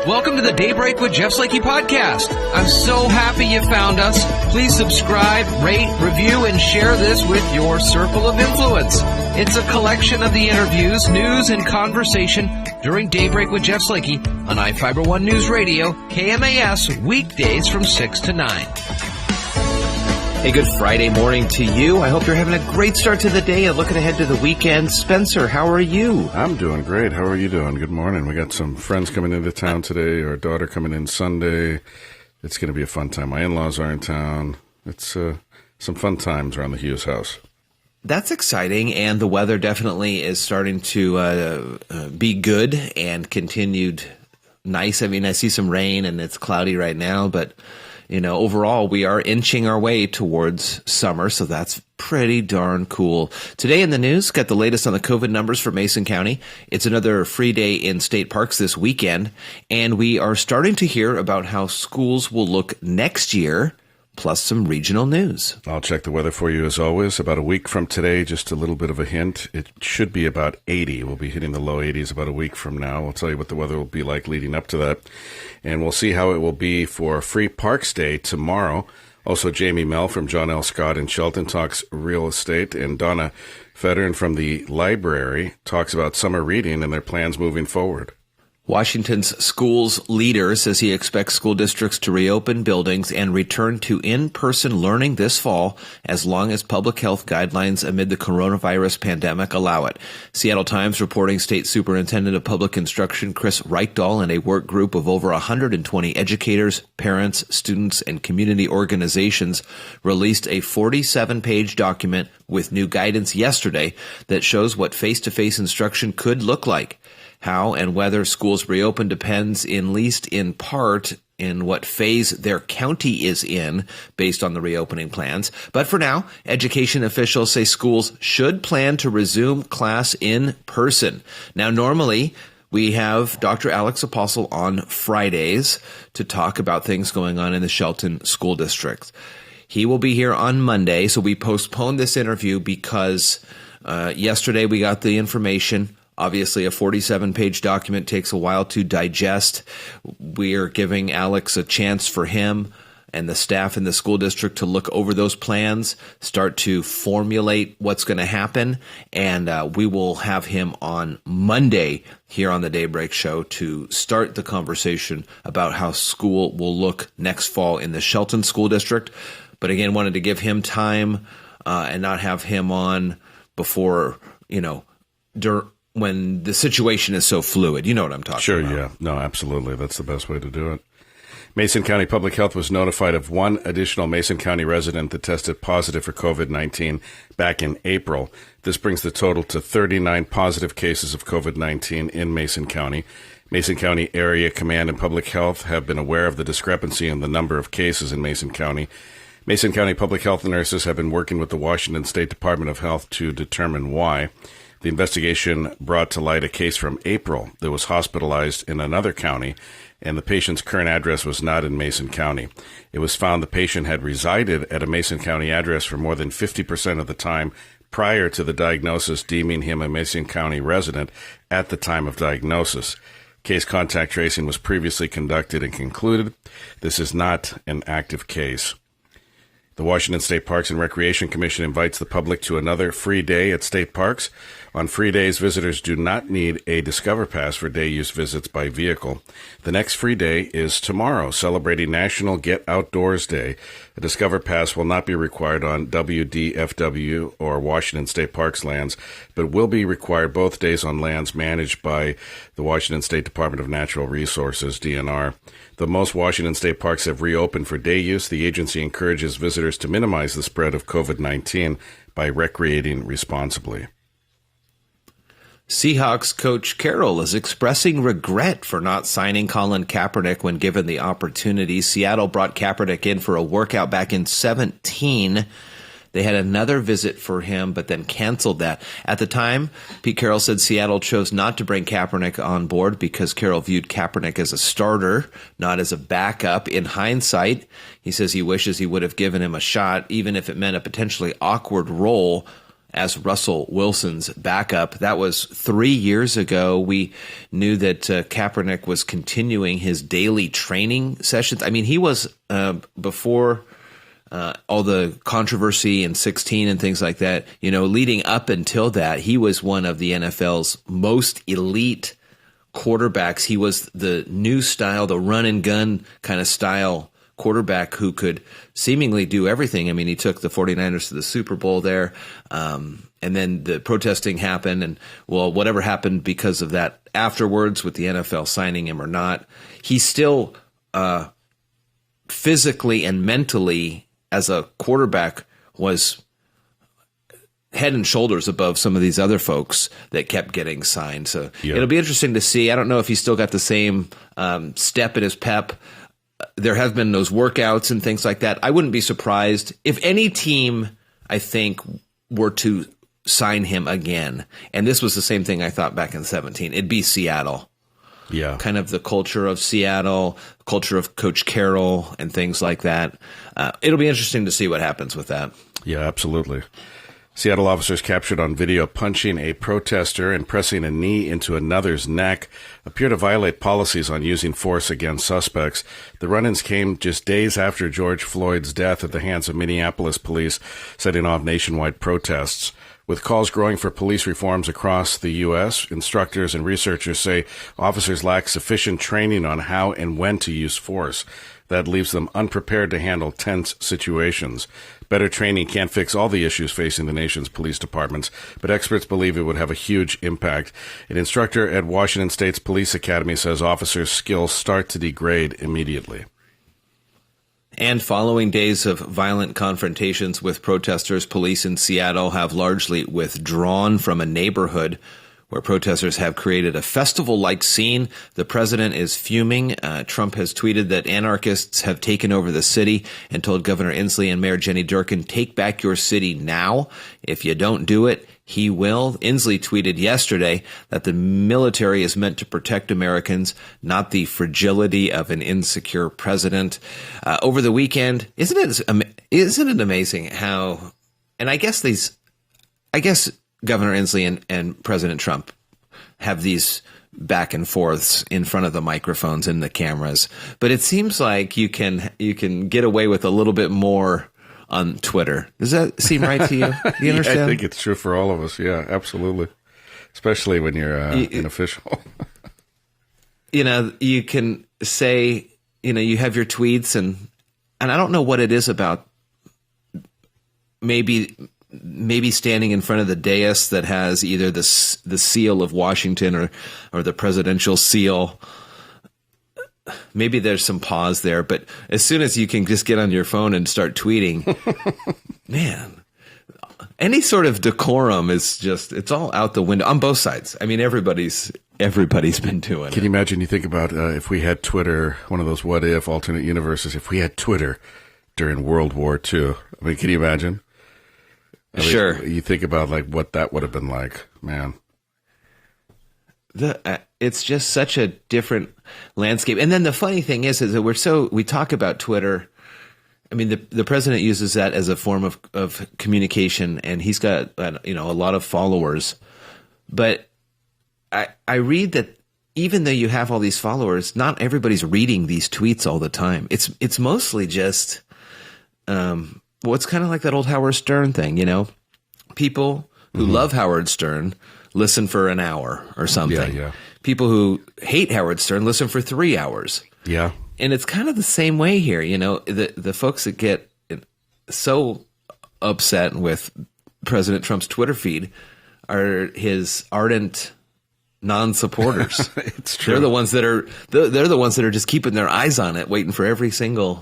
Welcome to the Daybreak with Jeff Slakey podcast. I'm so happy you found us. Please subscribe, rate, review, and share this with your circle of influence. It's a collection of the interviews, news, and conversation during Daybreak with Jeff Slakey on I-Fiber1 News Radio, KMAS, weekdays from 6 to 9. Hey, good Friday morning to you. I hope you're having a great start to the day and looking ahead to the weekend. Spencer, how are you? I'm doing great. How are you doing? Good morning. We got some friends coming into town today. Our daughter coming in Sunday. It's going to be a fun time. My in-laws are in town. It's some fun times around the Hughes house. That's exciting, and the weather definitely is starting to be good and continued nice. I mean, I see some rain, and it's cloudy right now, but you know, overall, we are inching our way towards summer, so that's pretty darn cool. Today in the news, got the latest on the COVID numbers for Mason County. It's another free day in state parks this weekend, and we are starting to hear about how schools will look next year, plus some regional news. I'll check the weather for you as always. About a week from today, just a little bit of a hint. It should be about 80. We'll be hitting the low 80s about a week from now. We'll tell you what the weather will be like leading up to that. And we'll see how it will be for Free Parks Day tomorrow. Also, Jamie Mell from John L. Scott in Shelton talks real estate. And Donna Feddern from the library talks about summer reading and their plans moving forward. Washington's schools leader says he expects school districts to reopen buildings and return to in-person learning this fall as long as public health guidelines amid the coronavirus pandemic allow it. Seattle Times reporting State Superintendent of Public Instruction Chris Reichdahl and a work group of over 120 educators, parents, students, and community organizations released a 47-page document with new guidance yesterday that shows what face-to-face instruction could look like. How and whether schools reopen depends at least in part in what phase their county is in based on the reopening plans. But for now, education officials say schools should plan to resume class in person. Now, normally, we have Dr. Alex Apostle on Fridays to talk about things going on in the Shelton School District. He will be here on Monday, so we postponed this interview because yesterday we got the information. Obviously, a 47-page document takes a while to digest. We are giving Alex a chance for him and the staff in the school district to look over those plans, start to formulate what's going to happen, and we will have him on Monday here on the Daybreak Show to start the conversation about how school will look next fall in the Shelton School District. But again, wanted to give him time and not have him on before, when the situation is so fluid. You know what I'm talking about. Sure, yeah. No, absolutely. That's the best way to do it. Mason County Public Health was notified of one additional Mason County resident that tested positive for COVID-19 back in April. This brings the total to 39 positive cases of COVID-19 in Mason County. Mason County Area Command and Public Health have been aware of the discrepancy in the number of cases in Mason County. Mason County Public Health nurses have been working with the Washington State Department of Health to determine why. The investigation brought to light a case from April that was hospitalized in another county, and the patient's current address was not in Mason County. It was found the patient had resided at a Mason County address for more than 50% of the time prior to the diagnosis, deeming him a Mason County resident at the time of diagnosis. Case contact tracing was previously conducted and concluded. This is not an active case. The Washington State Parks and Recreation Commission invites the public to another free day at state parks. On free days, visitors do not need a Discover Pass for day-use visits by vehicle. The next free day is tomorrow, celebrating National Get Outdoors Day. A Discover Pass will not be required on WDFW or Washington State Parks lands, but will be required both days on lands managed by the Washington State Department of Natural Resources, DNR. Though most Washington State parks have reopened for day use, the agency encourages visitors to minimize the spread of COVID-19 by recreating responsibly. Seahawks coach Carroll is expressing regret for not signing Colin Kaepernick when given the opportunity. Seattle brought Kaepernick in for a workout back in 2017. They had another visit for him, but then canceled that. At the time, Pete Carroll said Seattle chose not to bring Kaepernick on board because Carroll viewed Kaepernick as a starter, not as a backup. In hindsight, he says he wishes he would have given him a shot, even if it meant a potentially awkward role as Russell Wilson's backup. That was 3 years ago. We knew that Kaepernick was continuing his daily training sessions. I mean, he was before all the controversy in 16 and things like that, leading up until that, he was one of the NFL's most elite quarterbacks. He was the new style, the run and gun kind of style quarterback who could seemingly do everything. I mean, he took the 49ers to the Super Bowl there. And then the protesting happened, and whatever happened because of that afterwards with the NFL signing him or not, he still physically and mentally as a quarterback was head and shoulders above some of these other folks that kept getting signed. So It'll be interesting to see. I don't know if he's still got the same step in his pep. There have been those workouts and things like that. I wouldn't be surprised if any team, I think, were to sign him again. And this was the same thing I thought back in 17. It'd be Seattle. Yeah. Kind of the culture of Seattle, culture of Coach Carroll and things like that. It'll be interesting to see what happens with that. Yeah, absolutely. Seattle officers captured on video punching a protester and pressing a knee into another's neck appear to violate policies on using force against suspects. The run-ins came just days after George Floyd's death at the hands of Minneapolis police, setting off nationwide protests. With calls growing for police reforms across the U.S., instructors and researchers say officers lack sufficient training on how and when to use force. That leaves them unprepared to handle tense situations. Better training can't fix all the issues facing the nation's police departments, but experts believe it would have a huge impact. An instructor at Washington State's Police Academy says officers' skills start to degrade immediately. And following days of violent confrontations with protesters, police in Seattle have largely withdrawn from a neighborhood where protesters have created a festival-like scene. The president is fuming. Trump has tweeted that anarchists have taken over the city and told Governor Inslee and Mayor Jenny Durkan, take back your city now. If you don't do it, he will. Inslee tweeted yesterday that the military is meant to protect Americans, not the fragility of an insecure president. Over the weekend, isn't it amazing how, and I guess Governor Inslee and President Trump have these back and forths in front of the microphones and the cameras, but it seems like you can get away with a little bit more on Twitter. Does that seem right to you? Do you understand? I think it's true for all of us. Yeah, absolutely. Especially when you're an official. You can say, you have your tweets and I don't know what it is about maybe standing in front of the dais that has either the seal of Washington or the presidential seal. Maybe there's some pause there, but as soon as you can just get on your phone and start tweeting, man, any sort of decorum is it's all out the window on both sides. I mean, everybody's been doing it. Can you imagine, you think about if we had Twitter, one of those what if alternate universes, if we had Twitter during World War II, I mean, can you imagine? Sure. You think about what that would have been like, man. It's just such a different landscape. And then the funny thing is that we talk about Twitter. I mean, the president uses that as a form of communication, and he's got a lot of followers. But I read that even though you have all these followers, not everybody's reading these tweets all the time. It's mostly just it's kind of like that old Howard Stern thing, people who love Howard Stern listen for an hour or something. Yeah. People who hate Howard Stern listen for 3 hours. Yeah. And it's kind of the same way here. The folks that get so upset with President Trump's Twitter feed are his ardent non-supporters. It's true. They're the ones that are just keeping their eyes on it, waiting for every single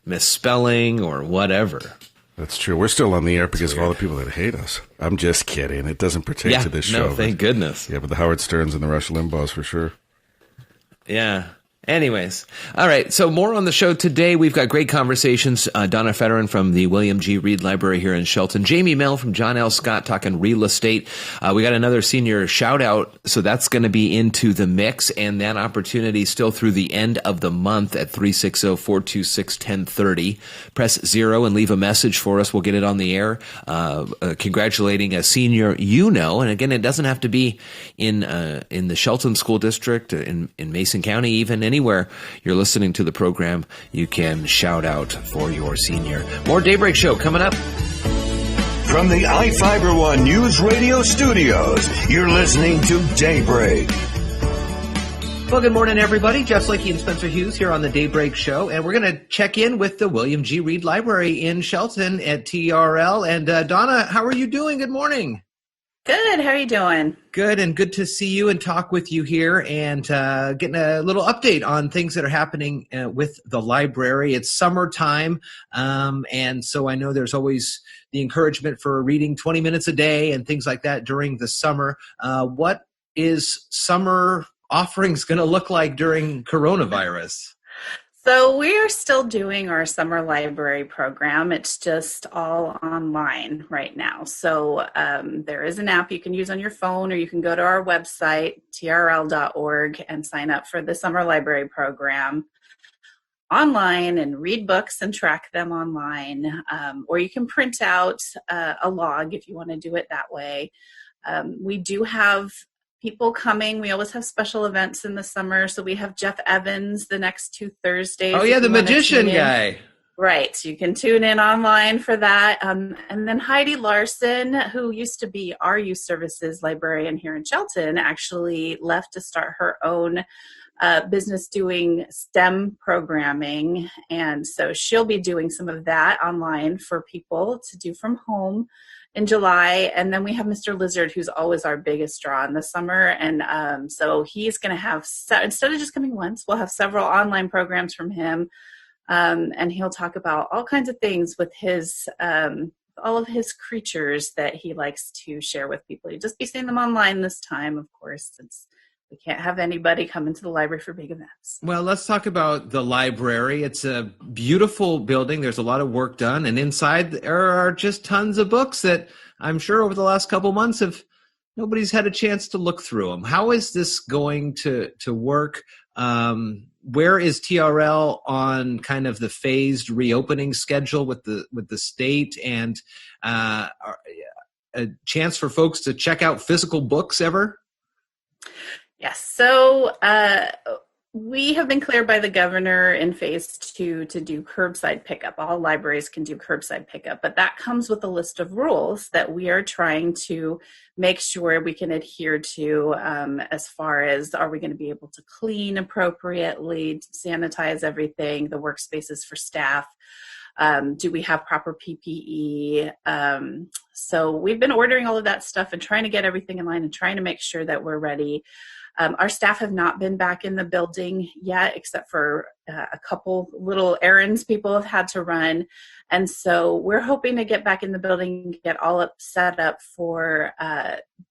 misspelling or whatever. That's true. We're still on the air because of all the people that hate us. I'm just kidding. It doesn't pertain to this show. No, thank goodness. Yeah, but the Howard Sterns and the Rush Limbaughs for sure. Yeah. Anyways, all right. So more on the show today. We've got great conversations. Donna Feddern from the William G. Reed Library here in Shelton. Jamie Mell from John L. Scott talking real estate. We got another senior shout out. So that's going to be into the mix, and that opportunity still through the end of the month at 360-426-1030. Press 0 and leave a message for us. We'll get it on the air. Congratulating a senior, and again, it doesn't have to be in the Shelton School District, in Mason County, even anywhere you're listening to the program, you can shout out for your senior. More Daybreak Show coming up. From the iFiber One News Radio studios, you're listening to Daybreak. Well, good morning, everybody. Jeff Slakey and Spencer Hughes here on the Daybreak Show, and we're going to check in with the William G. Reed Library in Shelton at TRL. And Donna, how are you doing? Good morning. Good. How are you doing? Good, and good to see you and talk with you here, and getting a little update on things that are happening with the library. It's summertime, and so I know there's always the encouragement for reading 20 minutes a day and things like that during the summer. What is summer offerings going to look like during coronavirus? So we are still doing our summer library program. It's just all online right now. So there is an app you can use on your phone, or you can go to our website, trl.org, and sign up for the summer library program online and read books and track them online. Or you can print out a log if you want to do it that way. We do have people coming. We always have special events in the summer. So we have Jeff Evans the next 2 Thursdays. Oh, yeah, the magician guy. Right. So you can tune in online for that. And then Heidi Larson, who used to be our youth services librarian here in Shelton, actually left to start her own business doing STEM programming. And so she'll be doing some of that online for people to do from home in July. And then we have Mr. Lizard, who's always our biggest draw in the summer. And so he's going to have, instead of just coming once, we'll have several online programs from him. And he'll talk about all kinds of things with his, all of his creatures that he likes to share with people. You'll just be seeing them online this time, of course, since we can't have anybody come into the library for big events. Well, let's talk about the library. It's a beautiful building. There's a lot of work done. And inside there are just tons of books that I'm sure over the last couple months nobody's had a chance to look through them. How is this going to work? Where is TRL on kind of the phased reopening schedule with the state, and a chance for folks to check out physical books ever? Yes. So we have been cleared by the governor in phase 2 to do curbside pickup. All libraries can do curbside pickup, but that comes with a list of rules that we are trying to make sure we can adhere to, as far as, are we going to be able to clean appropriately, sanitize everything, the workspaces for staff? Do we have proper PPE? So we've been ordering all of that stuff and trying to get everything in line and trying to make sure that we're ready. Our staff have not been back in the building yet, except for a couple little errands people have had to run. And so we're hoping to get back in the building and get all set up for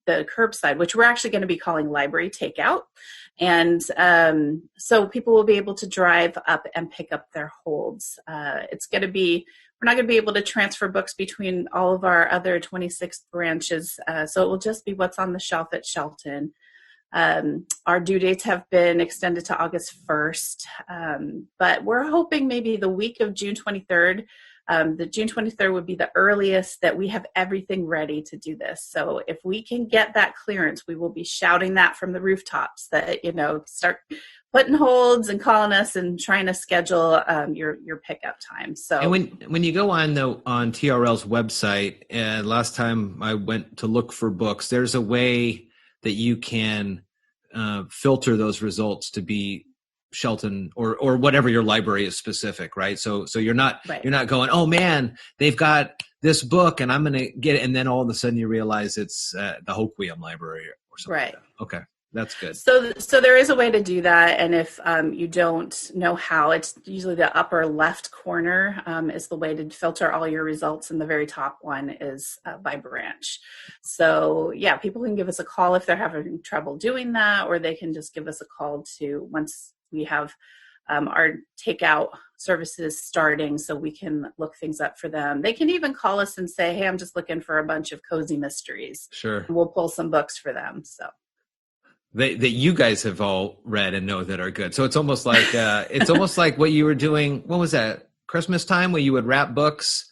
the curbside, which we're actually going to be calling library takeout. And so people will be able to drive up and pick up their holds. It's going to be, we're not going to be able to transfer books between all of our other 26 branches. So it will just be what's on the shelf at Shelton. Our due dates have been extended to August 1st, but we're hoping maybe the week of June 23rd. The June 23rd would be the earliest that we have everything ready to do this. So if we can get that clearance, we will be shouting that from the rooftops that, start putting holds and calling us and trying to schedule your pickup time. So, and when you go on TRL's website, last time I went to look for books, there's a way that you can filter those results to be Shelton or whatever your library is specific, right? So you're not right. You're not going, oh man, they've got this book and I'm going to get it, and then all of a sudden you realize it's the Hoquiam Library or something. Right. Like that. Okay. That's good. So there is a way to do that, and if you don't know how, it's usually the upper left corner is the way to filter all your results, and the very top one is by branch. So yeah, people can give us a call if they're having trouble doing that, or they can just give us a call to once We have our takeout services starting so we can look things up for them. They can even call us and say, hey, I'm just looking for a bunch of cozy mysteries. Sure. And we'll pull some books for them. So that you guys have all read and know that are good. So it's almost like what you were doing. What was that? Christmas time, where you would wrap books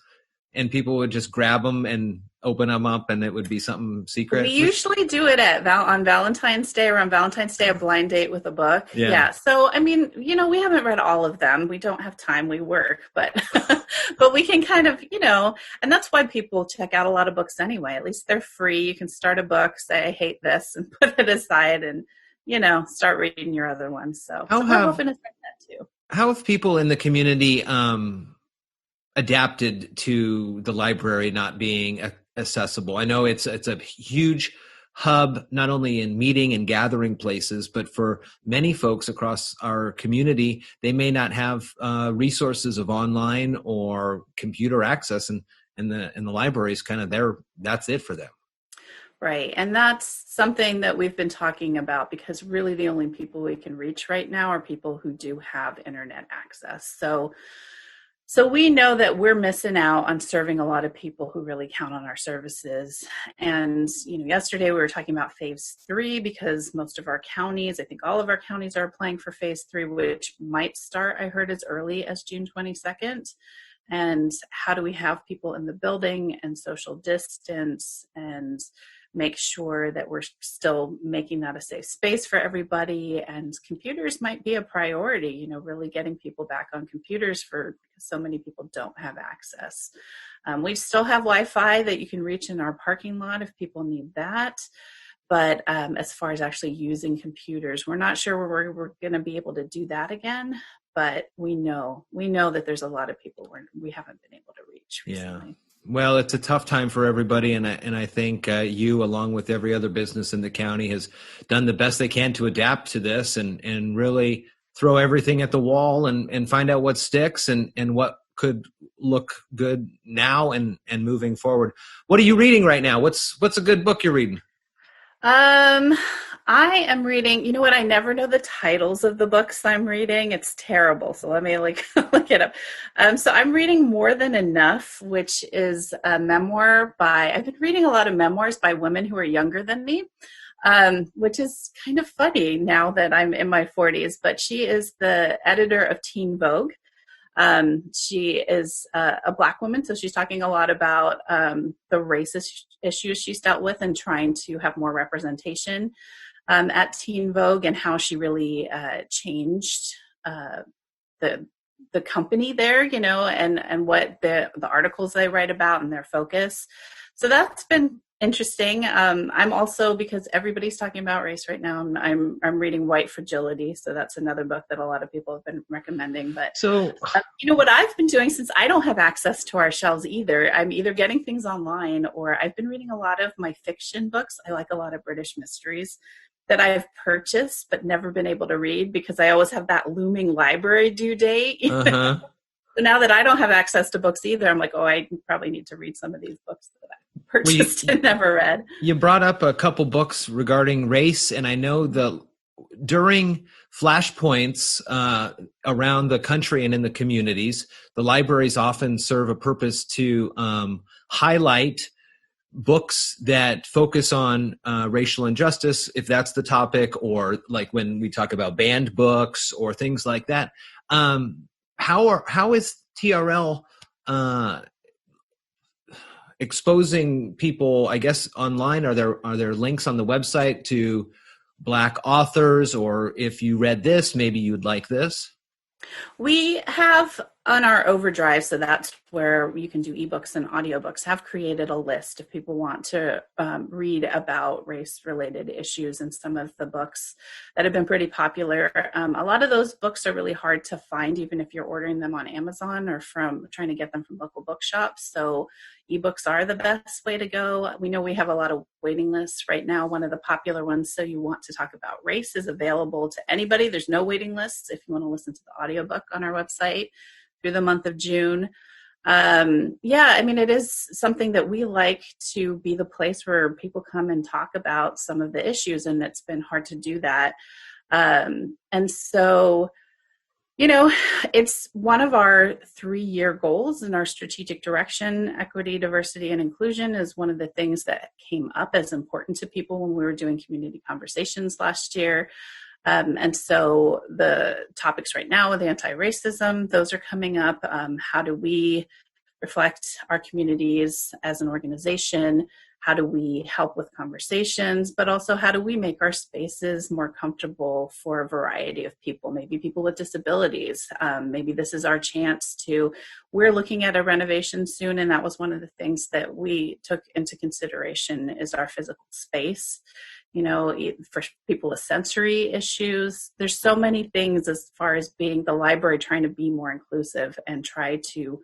and people would just grab them and open them up and it would be something secret. We usually do it on Valentine's Day, around Valentine's Day, a blind date with a book. Yeah. So, I mean, we haven't read all of them. We don't have time. We work, but, but we can kind of, and that's why people check out a lot of books anyway. At least they're free. You can start a book, say, I hate this, and put it aside and, start reading your other ones. So we're hoping to start that too. How have people in the community, adapted to the library not being accessible? I know it's a huge hub, not only in meeting and gathering places, but for many folks across our community, they may not have resources of online or computer access, and the library is kind of there. That's it for them. Right. And that's something that we've been talking about, because really the only people we can reach right now are people who do have internet access. So we know that we're missing out on serving a lot of people who really count on our services. And, yesterday we were talking about phase 3, because most of our counties, I think all of our counties, are applying for phase 3, which might start, I heard, as early as June 22nd. And how do we have people in the building and social distance and make sure that we're still making that a safe space for everybody? And computers might be a priority, really getting people back on computers, because so many people don't have access. We still have Wi-Fi that you can reach in our parking lot if people need that. But as far as actually using computers, we're not sure we're going to be able to do that again. But we know that there's a lot of people we haven't been able to reach recently. Yeah. Well, it's a tough time for everybody, and I think you, along with every other business in the county, has done the best they can to adapt to this and really throw everything at the wall and find out what sticks and what could look good now and moving forward. What are you reading right now? What's a good book you're reading? I am reading, I never know the titles of the books I'm reading. It's terrible. So let me look it up. So I'm reading More Than Enough, which is a memoir I've been reading a lot of memoirs by women who are younger than me, which is kind of funny now that I'm in my 40s, but she is the editor of Teen Vogue. She is a Black woman, so she's talking a lot about the racist issues she's dealt with and trying to have more representation at Teen Vogue, and how she really changed the company there, and what the articles they write about and their focus. So that's been interesting. I'm also, because everybody's talking about race right now, I'm reading White Fragility. So that's another book that a lot of people have been recommending. But so, what I've been doing, since I don't have access to our shelves either, I'm either getting things online, or I've been reading a lot of my fiction books. I like a lot of British mysteries that I've purchased but never been able to read, because I always have that looming library due date. Uh-huh. So now that I don't have access to books either, I'm like, I probably need to read some of these books that I purchased and never read. You brought up a couple books regarding race, and I know during flashpoints around the country and in the communities, the libraries often serve a purpose to highlight books that focus on racial injustice, if that's the topic, or like when we talk about banned books or things like that. How is TRL exposing people, I guess, online? Are there links on the website to Black authors, or if you read this, maybe you'd like this? We have on our Overdrive, so that's where you can do ebooks and audiobooks, have created a list if people want to read about race-related issues, and some of the books that have been pretty popular. A lot of those books are really hard to find, even if you're ordering them on Amazon or from trying to get them from local bookshops. So ebooks are the best way to go. We know we have a lot of waiting lists right now. One of the popular ones, So You Want to Talk About Race, is available to anybody. There's no waiting lists if you want to listen to the audiobook on our website through the month of June. It is something that we like to be the place where people come and talk about some of the issues, and it's been hard to do that. And so It's one of our 3-year goals in our strategic direction. Equity, diversity, and inclusion is one of the things that came up as important to people when we were doing community conversations last year. And so the topics right now with anti-racism, those are coming up. How do we reflect our communities as an organization? How do we help with conversations, but also how do we make our spaces more comfortable for a variety of people, maybe people with disabilities. Maybe this is our chance we're looking at a renovation soon, and that was one of the things that we took into consideration is our physical space. For people with sensory issues, there's so many things as far as being the library, trying to be more inclusive and trying to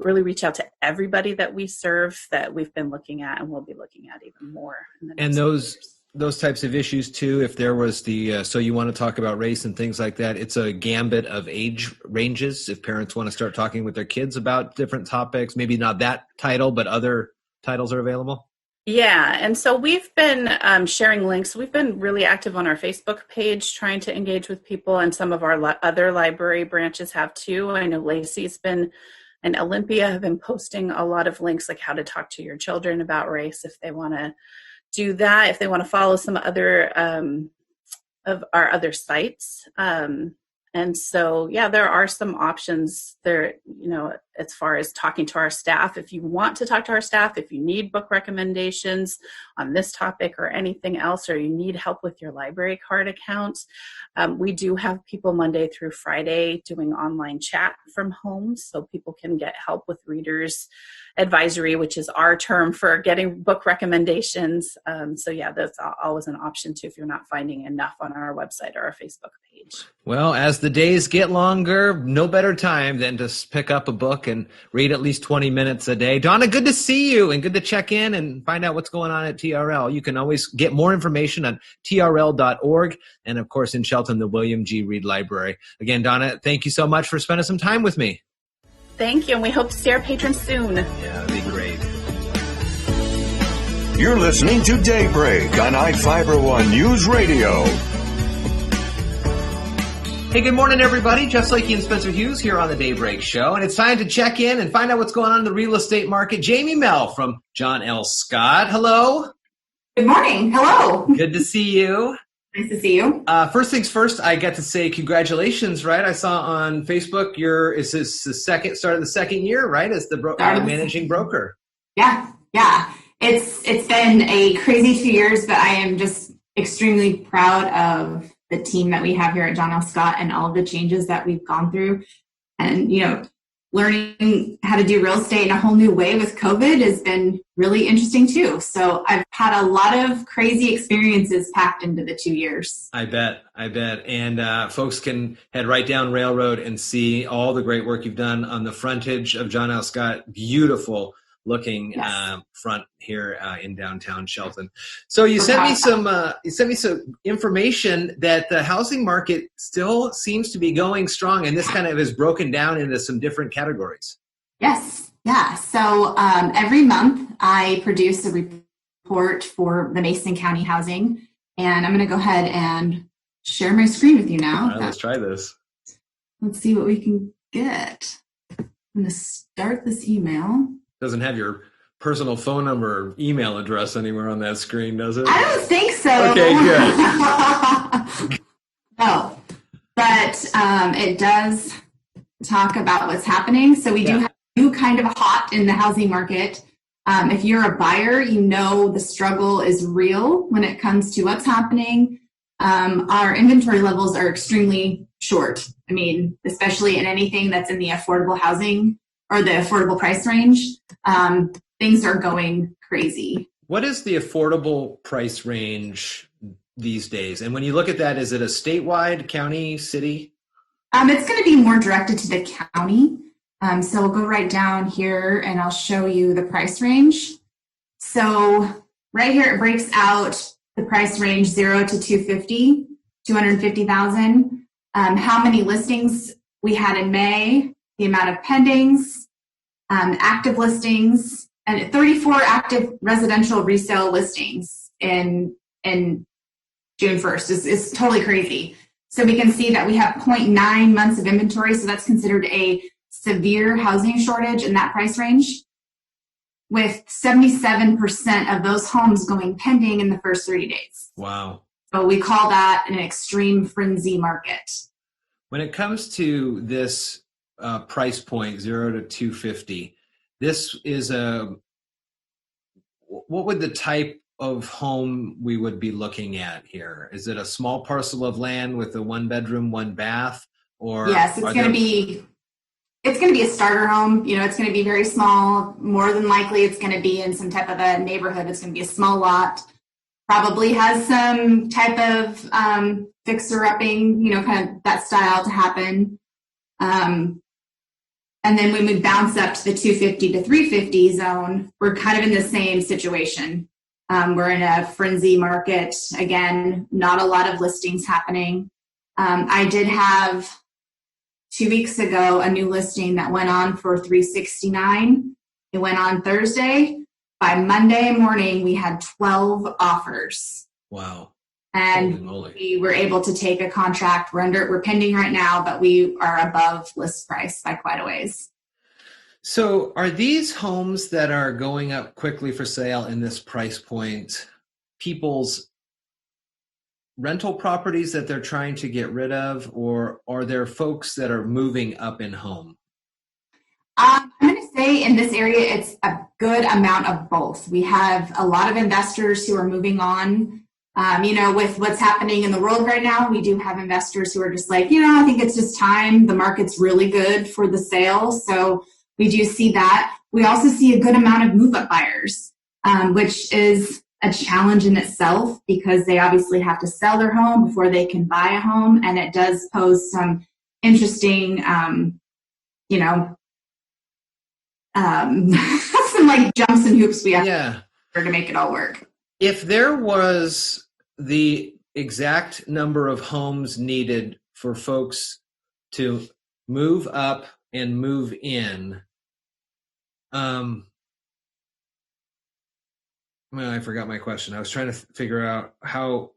really reach out to everybody that we serve, that we've been looking at and we'll be looking at even more. And those types of issues too, if there was so you want to talk about race and things like that, it's a gambit of age ranges. If parents want to start talking with their kids about different topics, maybe not that title, but other titles are available. Yeah, and so we've been sharing links. We've been really active on our Facebook page trying to engage with people, and some of our other library branches have too. I know Lacey's and Olympia have been posting a lot of links, like how to talk to your children about race if they want to do that, if they want to follow some other of our other sites. And so, there are some options there, as far as talking to our staff. If you want to talk to our staff, if you need book recommendations on this topic or anything else, or you need help with your library card account, we do have people Monday through Friday doing online chat from home, so people can get help with readers advisory, which is our term for getting book recommendations. That's always an option too if you're not finding enough on our website or our Facebook page. Well, as the days get longer, no better time than to pick up a book and read at least 20 minutes a day. Donna, good to see you and good to check in and find out what's going on at TRL. You can always get more information on trl.org and, of course, in Shelton, the William G. Reed Library. Again, Donna, thank you so much for spending some time with me. Thank you, and we hope to see our patrons soon. Yeah, that'd be great. You're listening to Daybreak on I-Fiber News Radio. Hey, good morning, everybody. Jeff Slakey and Spencer Hughes here on the Daybreak Show, and it's time to check in and find out what's going on in the real estate market. Jamie Mell from John L. Scott. Hello. Good morning. Hello. Good to see you. Nice to see you. First things first, I got to say congratulations, right? I saw on Facebook is this the start of the second year, right? As the managing broker. Yeah. It's been a crazy 2 years, but I am just extremely proud of the team that we have here at John L. Scott and all of the changes that we've gone through. And, learning how to do real estate in a whole new way with COVID has been really interesting too. So I've had a lot of crazy experiences packed into the 2 years. I bet. And folks can head right down Railroad and see all the great work you've done on the frontage of John L. Scott. Beautiful looking front here in downtown Shelton. So you sent me some information that the housing market still seems to be going strong, and this kind of is broken down into some different categories. Yes. Yeah. So every month I produce a report for the Mason County Housing, and I'm going to go ahead and share my screen with you now. All right, let's try this. Let's see what we can get. I'm going to start this email. Doesn't have your personal phone number or email address anywhere on that screen, does it? I don't think so. Okay, good. No, but it does talk about what's happening. So we do have new kind of hot in the housing market. If you're a buyer, the struggle is real when it comes to what's happening. Our inventory levels are extremely short. I mean, especially in anything that's in the affordable housing or the affordable price range, things are going crazy. What is the affordable price range these days? And when you look at that, is it a statewide, county, city? It's going to be more directed to the county. So we'll go right down here and I'll show you the price range. So right here, it breaks out the price range 0 to 250,000. How many listings we had in May, the amount of pendings, active listings, and 34 active residential resale listings in June 1st is totally crazy. So we can see that we have 0.9 months of inventory. So that's considered a severe housing shortage in that price range, with 77% of those homes going pending in the first 30 days. Wow. So we call that an extreme frenzy market. When it comes to this price point, 0 to 250, this is what would the type of home we would be looking at here? Is it a small parcel of land with a 1 bedroom, 1 bath? Or yes, it's going to be a starter home. You know, it's going to be very small. More than likely, it's going to be in some type of a neighborhood. It's going to be a small lot. Probably has some type of fixer-upping, you know, kind of that style to happen. And then when we bounce up to the 250 to 350 zone, we're kind of in the same situation. We're in a frenzy market. Again, not a lot of listings happening. I did have 2 weeks ago a new listing that went on for $369. It went on Thursday. By Monday morning, we had 12 offers. Wow. And we were able to take a contract. We're pending right now, but we are above list price by quite a ways. So are these homes that are going up quickly for sale in this price point people's rental properties that they're trying to get rid of, or are there folks that are moving up in home? I'm going to say in this area, it's a good amount of both. We have a lot of investors who are moving on. You know, with what's happening in the world right now, we do have investors who are just like, you know, I think it's just time. The market's really good for the sale. So we do see that. We also see a good amount of move-up buyers, which is a challenge in itself because they obviously have to sell their home before they can buy a home. And it does pose some interesting, you know, some like jumps and hoops we have to make it all work. If there was the exact number of homes needed for folks to move up and move in, I forgot my question. I was trying to figure out how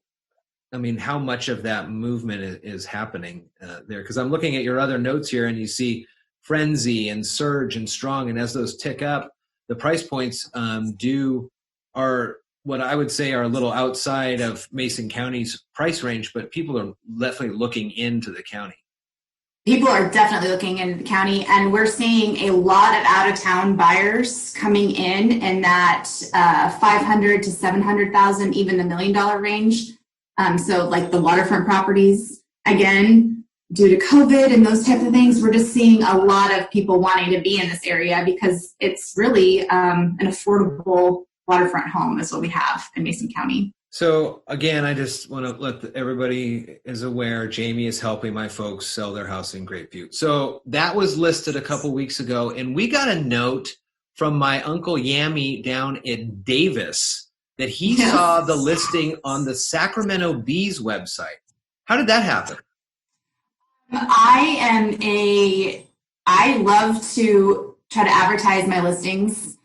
much of that movement is happening there. Because I'm looking at your other notes here, and you see frenzy and surge and strong, and as those tick up, the price points are what I would say are a little outside of Mason County's price range, but people are definitely looking into the county. People are definitely looking into the county, and we're seeing a lot of out-of-town buyers coming in that 500 to 700,000, even the $1 million range. So like the waterfront properties, again, due to COVID and those types of things, we're just seeing a lot of people wanting to be in this area because it's really an affordable waterfront home is what we have in Mason County. So again, I just want to let everybody is aware, Jamie is helping my folks sell their house in Great Butte. So that was listed a couple weeks ago, and we got a note from my Uncle Yammy down in Davis that he saw the listing on the Sacramento Bee's website. How did that happen? I love to try to advertise my listings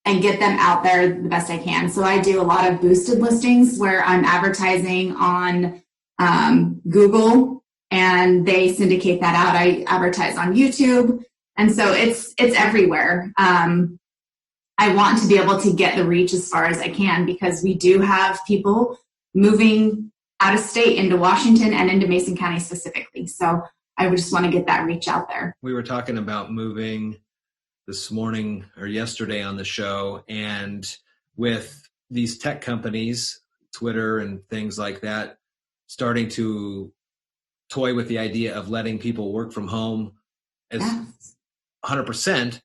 and get them out there the best I can. So I do a lot of boosted listings where I'm advertising on Google, and they syndicate that out. I advertise on YouTube, and so it's everywhere. I want to be able to get the reach as far as I can because we do have people moving out of state into Washington and into Mason County specifically. So I would just want to get that reach out there. We were talking about moving this morning or yesterday on the show, and with these tech companies, Twitter and things like that, starting to toy with the idea of letting people work from home as 100%.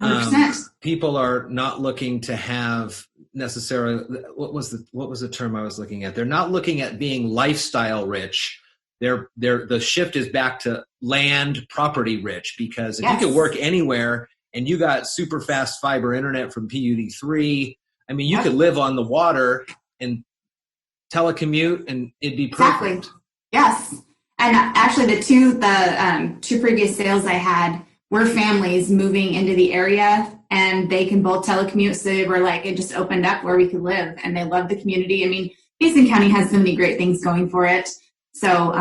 100%. People are not looking to have necessarily, what was the term I was looking at? They're not looking at being lifestyle rich. The shift is back to land property rich, because if you can work anywhere and you got super fast fiber internet from PUD3, I mean, you could live on the water and telecommute and it'd be perfect. Exactly. Yes. And actually the two previous sales I had were families moving into the area, and they can both telecommute. So they were like, it just opened up where we could live, and they love the community. I mean, Mason County has so many great things going for it. So,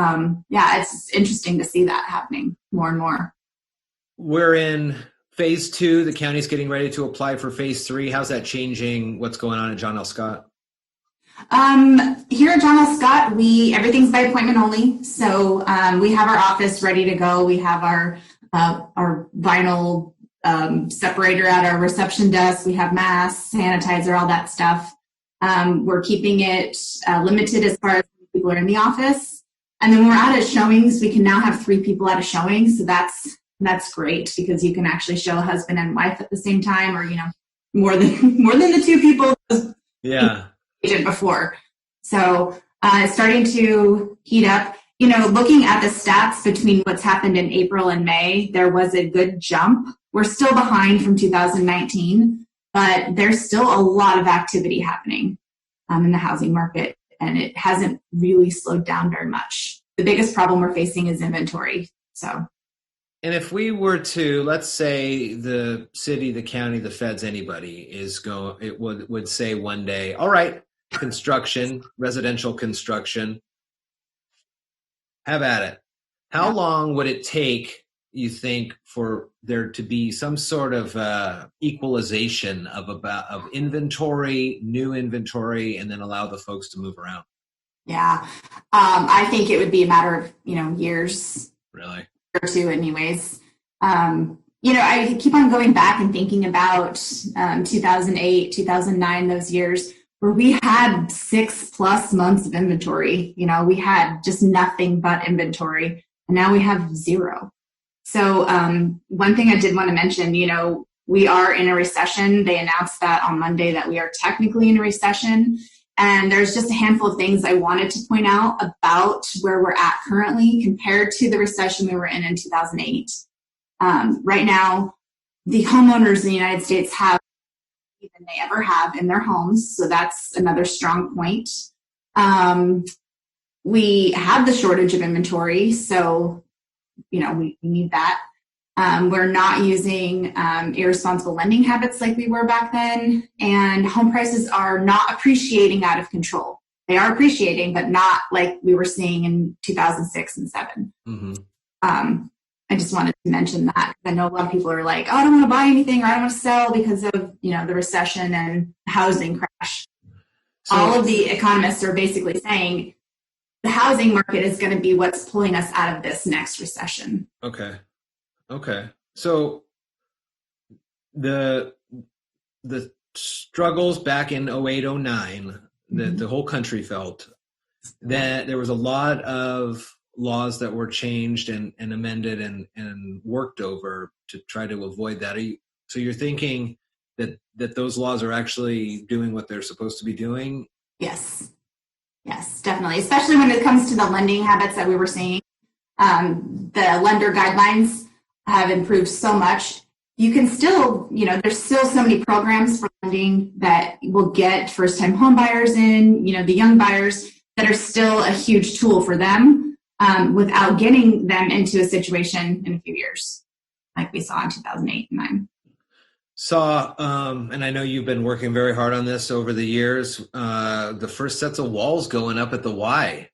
it's interesting to see that happening more and more. We're in phase 2. The county's getting ready to apply for phase 3. How's that changing what's going on at John L. Scott? Here at John L. Scott, everything's by appointment only. So we have our office ready to go. We have our vinyl separator at our reception desk. We have masks, sanitizer, all that stuff. We're keeping it limited as far as people are in the office. And then when we're out at showings, we can now have 3 people at a showing. So that's great because you can actually show a husband and wife at the same time, or, more than the 2 people. Yeah. Did before. So it's starting to heat up. Looking at the stats between what's happened in April and May, there was a good jump. We're still behind from 2019, but there's still a lot of activity happening in the housing market, and it hasn't really slowed down very much. The biggest problem we're facing is inventory. So. And if we were to, let's say the city, the county, the feds, anybody would say one day, all right, construction, residential construction, have at it. How long would it take, you think, for there to be some sort of equalization of inventory, new inventory, and then allow the folks to move around? Yeah, I think it would be a matter of years. Really? Or 2 anyways. I keep on going back and thinking about 2008, 2009, those years where we had 6+ months of inventory. We had just nothing but inventory, and now we have 0. So one thing I did want to mention, we are in a recession. They announced that on Monday that we are technically in a recession. And there's just a handful of things I wanted to point out about where we're at currently compared to the recession we were in 2008. Right now, the homeowners in the United States have more than they ever have in their homes. So that's another strong point. We have the shortage of inventory. So, we need that. We're not using irresponsible lending habits like we were back then, and home prices are not appreciating out of control. They are appreciating, but not like we were seeing in 2006 and 2007. Mm-hmm. I just wanted to mention that. I know a lot of people are like, oh, I don't want to buy anything, or I don't want to sell because of the recession and housing crash. So, all of the economists are basically saying the housing market is going to be what's pulling us out of this next recession. Okay. So the struggles back in 08, 09 that the whole country felt, that there was a lot of laws that were changed and amended and worked over to try to avoid that. So you're thinking that those laws are actually doing what they're supposed to be doing? Yes, definitely. Especially when it comes to the lending habits that we were seeing. The lender guidelines have improved so much. You can still, there's still so many programs for lending that will get first-time home buyers in, the young buyers that are still a huge tool for them without getting them into a situation in a few years, like we saw in 2008 and 2009. And I know you've been working very hard on this over the years, the first sets of walls going up at the Y.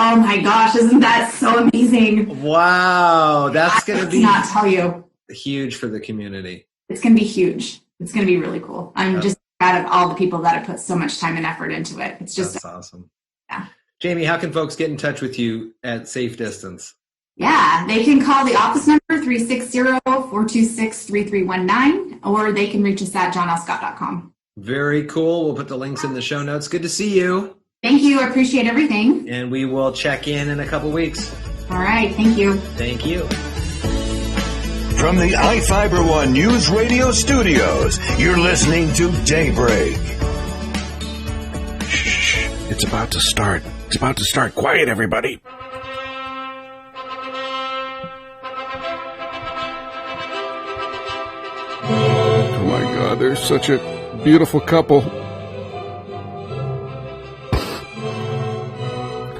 Oh my gosh, isn't that so amazing? Wow, that's going to be not tell you huge for the community. It's going to be huge. It's going to be really cool. I'm just proud of all the people that have put so much time and effort into it. It's just that's awesome. Yeah. Jamie, how can folks get in touch with you at safe distance? Yeah, they can call the office number 360-426-3319, or they can reach us at johnlscott.com. Very cool. We'll put the links in the show notes. Good to see you. Thank you. I appreciate everything. And we will check in a couple weeks. All right. Thank you. Thank you. From the iFiber One News Radio Studios, you're listening to Daybreak. Shh. It's about to start. Quiet, everybody. Oh my God, they're such a beautiful couple.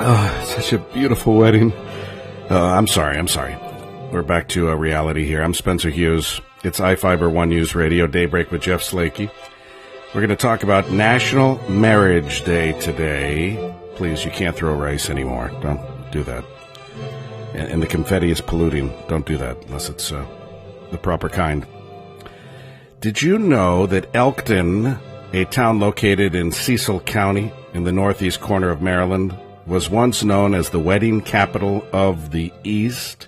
Oh, such a beautiful wedding. I'm sorry. We're back to reality here. I'm Spencer Hughes. It's iFiber One News Radio, Daybreak with Jeff Slakey. We're going to talk about National Marriage Day today. Please, you can't throw rice anymore. do that. And the confetti is polluting. Don't do that unless it's the proper kind. Did you know that Elkton, a town located in Cecil County in the northeast corner of Maryland, was once known as the wedding capital of the East?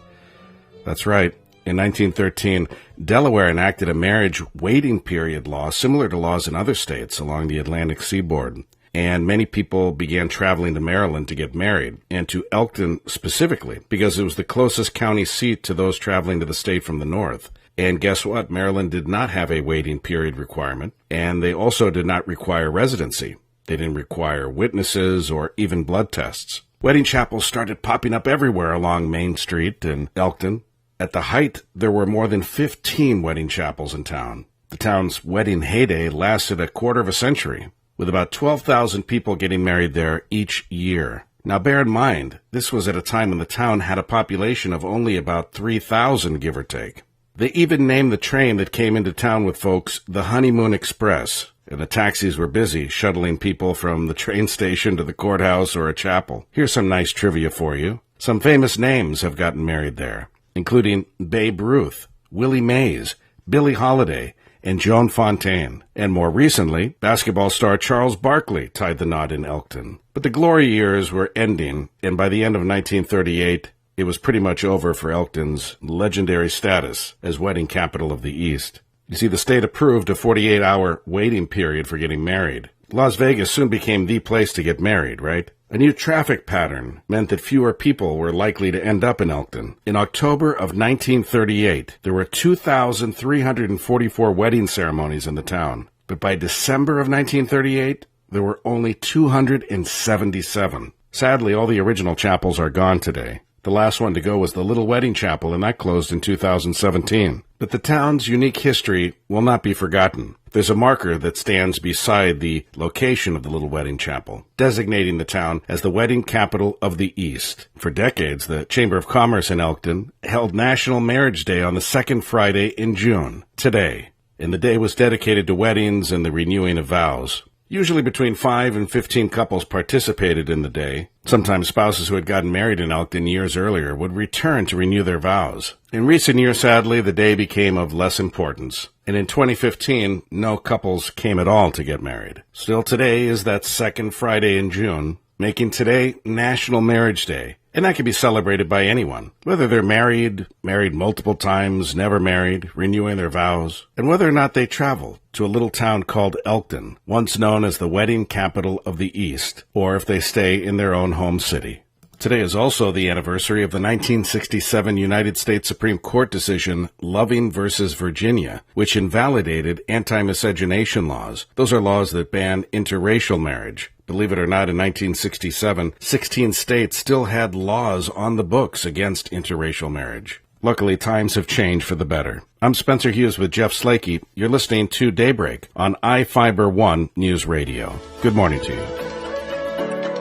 That's right. In 1913, Delaware enacted a marriage waiting period law similar to laws in other states along the Atlantic seaboard. And many people began traveling to Maryland to get married, and to Elkton specifically, because it was the closest county seat to those traveling to the state from the north. And guess what? Maryland did not have a waiting period requirement, and they also did not require residency. They didn't require witnesses or even blood tests. Wedding chapels started popping up everywhere along Main Street in Elkton. At the height, there were more than 15 wedding chapels in town. The town's wedding heyday lasted a quarter of a century, with about 12,000 people getting married there each year. Now bear in mind, this was at a time when the town had a population of only about 3,000, give or take. They even named the train that came into town with folks the Honeymoon Express, and the taxis were busy shuttling people from the train station to the courthouse or a chapel. Here's some nice trivia for you. Some famous names have gotten married there, including Babe Ruth, Willie Mays, Billie Holiday, and Joan Fontaine. And more recently, basketball star Charles Barkley tied the knot in Elkton. But the glory years were ending, and by the end of 1938, it was pretty much over for Elkton's legendary status as wedding capital of the East. You see, the state approved a 48-hour waiting period for getting married. Las Vegas soon became the place to get married, right? A new traffic pattern meant that fewer people were likely to end up in Elkton. In October of 1938, there were 2,344 wedding ceremonies in the town. But by December of 1938, there were only 277. Sadly, all the original chapels are gone today. The last one to go was the Little Wedding Chapel, and that closed in 2017. But the town's unique history will not be forgotten. There's a marker that stands beside the location of the Little Wedding Chapel, designating the town as the wedding capital of the East. For decades, the Chamber of Commerce in Elkton held National Marriage Day on the second Friday in June, today. And the day was dedicated to weddings and the renewing of vows. Usually between 5 and 15 couples participated in the day. Sometimes spouses who had gotten married in Elkton years earlier would return to renew their vows. In recent years, sadly, the day became of less importance. And in 2015, no couples came at all to get married. Still, today is that second Friday in June, making today National Marriage Day. And that can be celebrated by anyone, whether they're married multiple times, never married, renewing their vows, and whether or not they travel to a little town called Elkton, once known as the wedding capital of the East, or if they stay in their own home city. Today is also the anniversary of the 1967 United States Supreme Court decision Loving versus Virginia, which invalidated anti-miscegenation laws. Those are laws that ban interracial marriage. Believe it or not, in 1967, 16 states still had laws on the books against interracial marriage. Luckily, times have changed for the better. I'm Spencer Hughes with Jeff Slakey. You're listening to Daybreak on iFiber One News Radio. Good morning to you.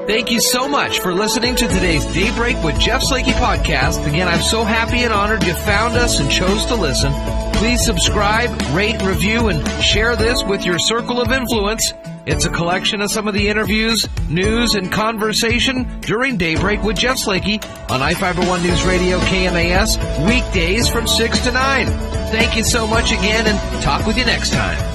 Thank you so much for listening to today's Daybreak with Jeff Slakey podcast. Again, I'm so happy and honored you found us and chose to listen. Please subscribe, rate, review, and share this with your circle of influence. It's a collection of some of the interviews, news, and conversation during Daybreak with Jeff Slakey on iFiber One News Radio KMAS, weekdays from 6 to 9. Thank you so much again, and talk with you next time.